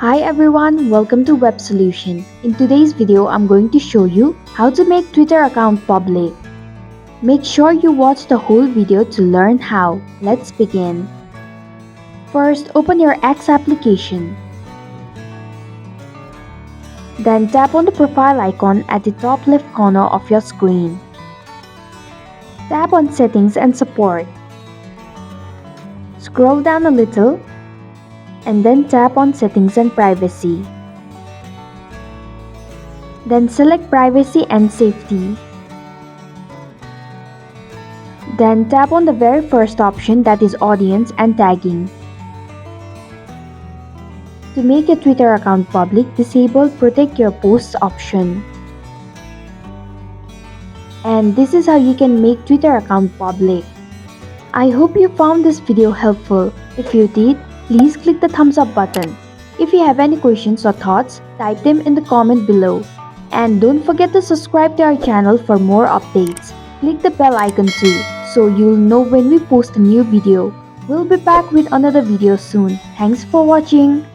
Hi everyone, welcome to Web Solution. In today's video, I'm going to show you how to make Twitter account public. Make sure you watch the whole video to learn how. Let's begin. First, open your X application. Then tap on the profile icon at the top left corner of your screen. Tap on Settings and Support. Scroll down a little and then tap on Settings and Privacy. Then select Privacy and Safety. Then tap on the very first option, that is Audience and Tagging. To make your Twitter account public, disable Protect Your Posts option. And this is how you can make Twitter account public. I hope you found this video helpful. If you did, please click the thumbs up button. If you have any questions or thoughts, type them in the comment below. And don't forget to subscribe to our channel for more updates. Click the bell icon too, so you'll know when we post a new video. We'll be back with another video soon. Thanks for watching.